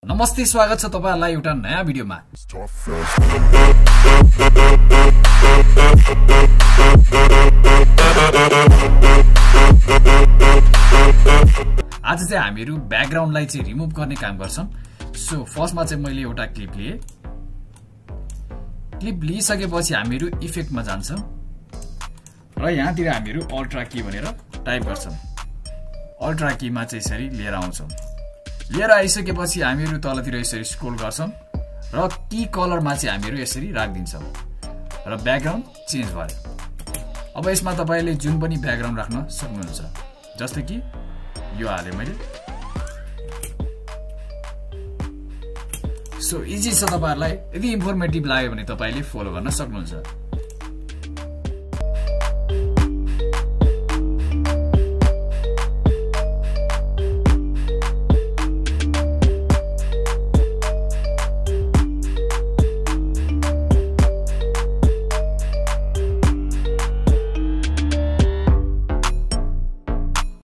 नमस्ते, स्वागत छ तपाईहरुलाई एउटा नयाँ भिडियोमा। आज चाहिँ हामीहरु ब्याकग्राउन्डलाई चाहिँ रिमुभ गर्ने काम गर्छौं। सो फर्स्टमा चाहिँ मैले एउटा क्लिप लिए। क्लिप लिइसकेपछि हामीहरु इफेक्टमा जान्छौं र यहाँतिर हामीहरु अल्ट्रा की भनेर टाइप गर्छौं। अल्ट्रा कीमा चाहिँ यसरी लिएर आउँछौं। लिएर आइसकेपछि हामीहरु तलतिर यसरी स्क्रोल गर्छौं र की कलरमा चाहिँ हामीहरु यसरी राख्दिन्छौं र ब्याकग्राउन्ड चेन्ज भयो। अब यसमा तपाईले जुन पनि ब्याकग्राउन्ड राख्न सक्नुहुन्छ, जस्तै कि यो हाले मैले। सो इजी छ। तपाईहरुलाई यदि इन्फर्मेटिभ लाग्यो भने तपाईले फलो गर्न सक्नुहुन्छ।